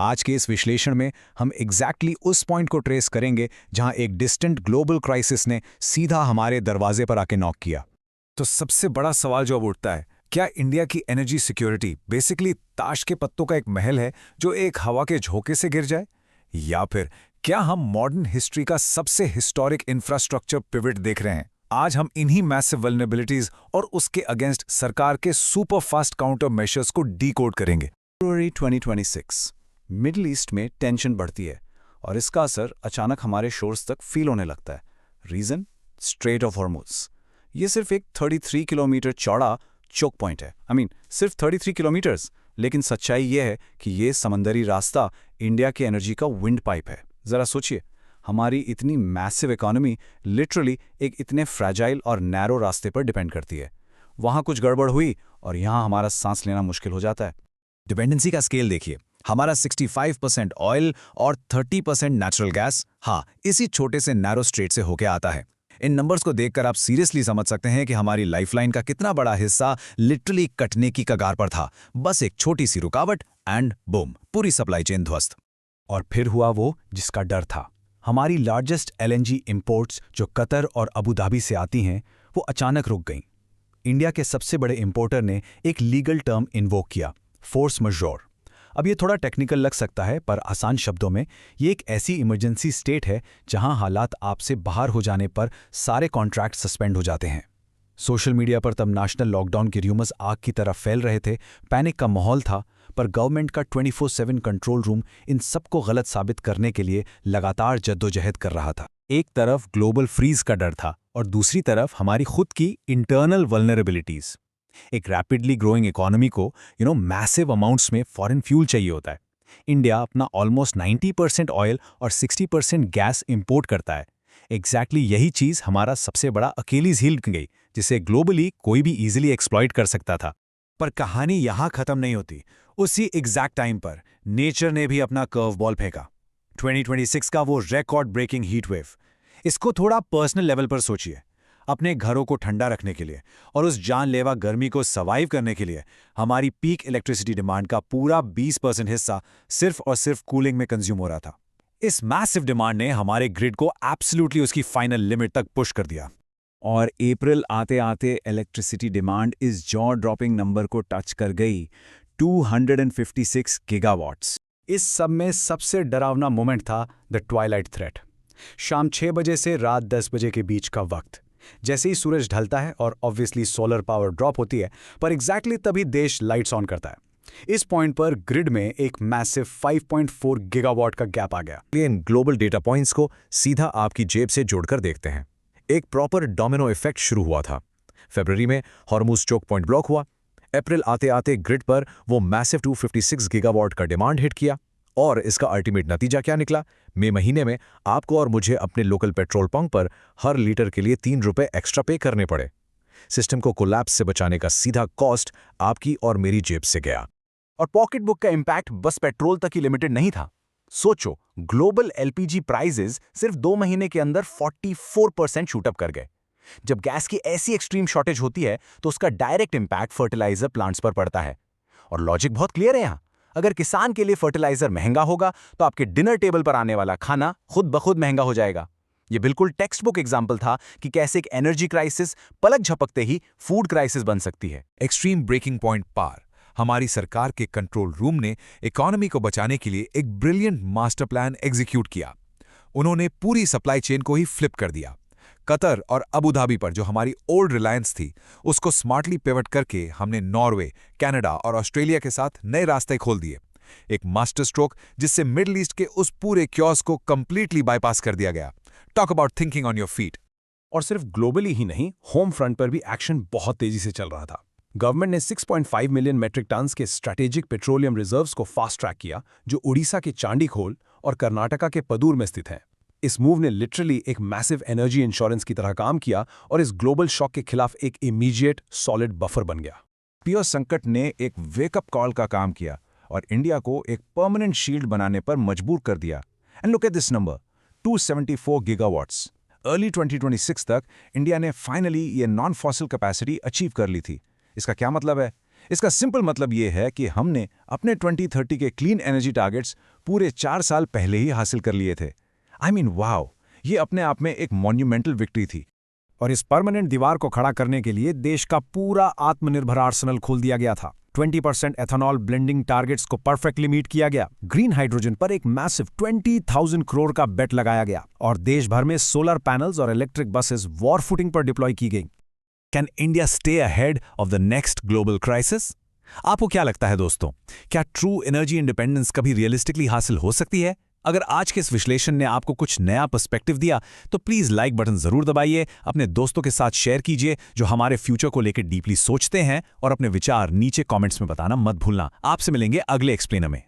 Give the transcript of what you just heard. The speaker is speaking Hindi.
आज के इस विश्लेषण में हम एग्जैक्टली उस पॉइंट को ट्रेस करेंगे जहां एक डिस्टेंट ग्लोबल क्राइसिस ने सीधा हमारे दरवाजे पर आके नॉक किया। तो सबसे बड़ा सवाल जो अब उठता है, क्या इंडिया की एनर्जी सिक्योरिटी बेसिकली ताश के पत्तों का एक महल है जो एक हवा के झोंके से गिर जाए, या फिर क्या हम मॉडर्न हिस्ट्री का सबसे हिस्टोरिक इंफ्रास्ट्रक्चर पिवट देख रहे हैं? आज हम इन्हीं मैसिव वल्नरेबिलिटीज और उसके अगेंस्ट सरकार के सुपर फास्ट काउंटर मेजर्स को डीकोड करेंगे। फरवरी 2026 मिडिल ईस्ट में टेंशन बढ़ती है और इसका असर अचानक हमारे शोर्स तक फील होने लगता है। रीजन? Straight of Hormuz. ये सिर्फ एक 33 किलोमीटर चौड़ा चोक पॉइंट है। सिर्फ 33 किलोमीटर्स, लेकिन सच्चाई यह है कि ये समंदरी रास्ता इंडिया की एनर्जी का विंड पाइप है। जरा सोचिए, हमारी इतनी मैसिव इकोनॉमी लिटरली एक इतने फ्रैजाइल और नैरो रास्ते पर डिपेंड करती है। वहां कुछ गड़बड़ हुई और यहां हमारा सांस लेना मुश्किल हो जाता है। डिपेंडेंसी का स्केल देखिए, हमारा 65% ऑयल और 30% नेचुरल गैस, हाँ, इसी छोटे से नैरो स्ट्रेट से होके आता है। इन नंबर्स को देखकर आप सीरियसली समझ सकते हैं कि हमारी लाइफलाइन का कितना बड़ा हिस्सा लिटरली कटने की कगार पर था। बस एक छोटी सी रुकावट एंड बूम, पूरी सप्लाई चेन ध्वस्त। और फिर हुआ वो जिसका डर था। हमारी लार्जेस्ट LNG इंपोर्ट्स जो कतर और अबू धाबी से आती हैं, वो अचानक रुक गईं। इंडिया के सबसे बड़े इंपोर्टर ने एक लीगल टर्म इन्वोक किया, फोर्स मजोर। अब ये थोड़ा टेक्निकल लग सकता है, पर आसान शब्दों में ये एक ऐसी इमरजेंसी स्टेट है जहां हालात आपसे बाहर हो जाने पर सारे कॉन्ट्रैक्ट सस्पेंड हो जाते हैं। सोशल मीडिया पर तब नेशनल लॉकडाउन के र्यूमर्स आग की तरह फैल रहे थे, पैनिक का माहौल था, पर गवर्नमेंट का 24/7 कंट्रोल रूम इन सबको गलत साबित करने के लिए लगातार जद्दोजहद कर रहा था। एक तरफ ग्लोबल फ्रीज का डर था और दूसरी तरफ हमारी खुद की इंटरनल वल्नरेबिलिटीज। एक रैपिडली ग्रोइंग इकोनॉमी को मैसिव अमाउंट्स में फॉरेन फ्यूल चाहिए होता है। इंडिया अपना ऑलमोस्ट 90% ऑयल और 60% गैस इंपोर्ट करता है। एग्जैक्टली यही चीज़ हमारा सबसे बड़ा अकेलीज हील गई, जिसे ग्लोबली कोई भी इजीली एक्सप्लॉइट कर सकता था। पर कहानी यहां खत्म नहीं होती। उसी एग्जैक्ट टाइम पर नेचर ने भी अपना कर्व बॉल फेंका। 2026 का वो रिकॉर्ड ब्रेकिंग हीट वेव। इसको थोड़ा पर्सनल लेवल पर सोचिए। अपने घरों को ठंडा रखने के लिए और उस जानलेवा गर्मी को सर्वाइव करने के लिए हमारी पीक इलेक्ट्रिसिटी डिमांड का पूरा 20% हिस्सा सिर्फ और सिर्फ कूलिंग में कंज्यूम हो रहा था। इस मैसिव डिमांड ने हमारे ग्रिड को एब्सोल्युटली उसकी फाइनल लिमिट तक पुश कर दिया। और अप्रैल आते आते इलेक्ट्रिसिटी डिमांड इस जॉ ड्रॉपिंग नंबर को टच कर गई, 256 गीगावाट्स। इस सब में सबसे डरावना मोमेंट था द ट्वाइलाइट थ्रेट। शाम 6 बजे से रात 10 बजे के बीच का वक्त। जैसे ही सूरज ढलता है और ऑब्वियसली सोलर पावर ड्रॉप होती है, पर एग्जैक्टली तभी देश लाइट्स ऑन करता है। इस पॉइंट पर ग्रिड में एक मैसिव 5.4 गीगावाट का गैप आ गया। इन ग्लोबल डेटा पॉइंट्स को सीधा आपकी जेब से जोड़कर देखते हैं। एक प्रॉपर डोमिनो इफेक्ट शुरू हुआ था। फरवरी में हॉर्मुज चोक पॉइंट ब्लॉक हुआ। अप्रैल आते आते ग्रिड पर वो मैसिव 256 गीगावाट का डिमांड हिट किया। और इसका अल्टीमेट नतीजा क्या निकला? मई महीने में आपको और मुझे अपने लोकल पेट्रोल पंप पर हर लीटर के लिए 3 रुपए एक्स्ट्रा पे करने पड़े। सिस्टम को कोलैप्स से बचाने का सीधा कॉस्ट आपकी और मेरी जेब से गया। और पॉकेटबुक का इंपैक्ट बस पेट्रोल तक ही लिमिटेड नहीं था। सोचो, ग्लोबल LPG प्राइसेस सिर्फ 2 महीने के अंदर 44% शूटअप कर गए। जब गैस की ऐसी एक्सट्रीम शॉर्टेज होती है तो उसका डायरेक्ट इंपैक्ट फर्टिलाइजर प्लांट्स पर पड़ता है। और लॉजिक बहुत क्लियर है यहाँ। अगर किसान के लिए फर्टिलाइजर महंगा होगा तो आपके डिनर टेबल पर आने वाला खाना खुद ब खुद महंगा हो जाएगा। ये बिल्कुल टेक्स्ट बुक एग्जाम्पल था कि कैसे एक एनर्जी क्राइसिस पलक झपकते ही फूड क्राइसिस बन सकती है। एक्सट्रीम ब्रेकिंग पॉइंट पार। हमारी सरकार के कंट्रोल रूम ने इकोनॉमी को बचाने के लिए एक ब्रिलियंट मास्टर प्लान एग्जीक्यूट किया। उन्होंने पूरी सप्लाई चेन को ही फ्लिप कर दिया। कतर और अबू धाबी पर जो हमारी ओल्ड रिलायंस थी, उसको स्मार्टली पिवट करके हमने नॉर्वे, कनाडा और ऑस्ट्रेलिया के साथ नए रास्ते खोल दिए। एक मास्टर स्ट्रोक जिससे मिडिल ईस्ट के उस पूरे क्योस को कंप्लीटली बाईपास कर दिया गया। Talk about thinking on your feet. और सिर्फ ग्लोबली ही नहीं, होम फ्रंट पर भी एक्शन बहुत तेजी से चल रहा था। गवर्नमेंट ने 6.5 मिलियन मेट्रिक टन्स के स्ट्रैटेजिक पेट्रोलियम रिजर्व्स को फास्ट ट्रैक किया, जो उड़ीसा के चांडीखोल और कर्नाटका के पदूर में स्थित हैं। इस मूव ने लिटरली एक मैसिव एनर्जी इंश्योरेंस की तरह काम किया और इस ग्लोबल शॉक के खिलाफ एक इमीडिएट सॉलिड बफर बन गया। पीओ संकट ने एक वेकअप कॉल का काम किया और इंडिया को एक परमानेंट शील्ड बनाने पर मजबूर कर दिया। And look at this number, 274 gigawatts. Early 2026 तक इंडिया ने फाइनली ये नॉन फॉसिल कैपेसिटी अचीव कर ली थी। इसका क्या मतलब है? इसका सिंपल मतलब ये है कि हमने अपने 2030 के क्लीन एनर्जी टारगेट्स पूरे 4 साल पहले ही हासिल कर लिए थे। आई मीन वाओ, ये अपने आप में एक मॉन्यूमेंटल विक्ट्री थी। और इस परमानेंट दीवार को खड़ा करने के लिए देश का पूरा आत्मनिर्भर आर्सेनल खोल दिया गया था। 20% एथेनॉल ब्लेंडिंग टारगेट्स को परफेक्टली मीट किया गया। ग्रीन हाइड्रोजन पर एक मैसिव 20,000 करोड़ का बेट लगाया गया और देश भर में सोलर पैनल्स और इलेक्ट्रिक बसेस वॉर फुटिंग पर डिप्लॉय की गई। Can India stay ahead of the next global crisis? आपको क्या लगता है दोस्तों, क्या ट्रू एनर्जी इंडिपेंडेंस कभी रियलिस्टिकली हासिल हो सकती है? अगर आज के इस विश्लेषण ने आपको कुछ नया पर्सपेक्टिव दिया तो प्लीज लाइक बटन जरूर दबाइए, अपने दोस्तों के साथ शेयर कीजिए जो हमारे फ्यूचर को लेकर डीपली सोचते हैं, और अपने विचार नीचे कमेंट्स में बताना मत भूलना। आपसे मिलेंगे अगले एक्सप्लेनर में।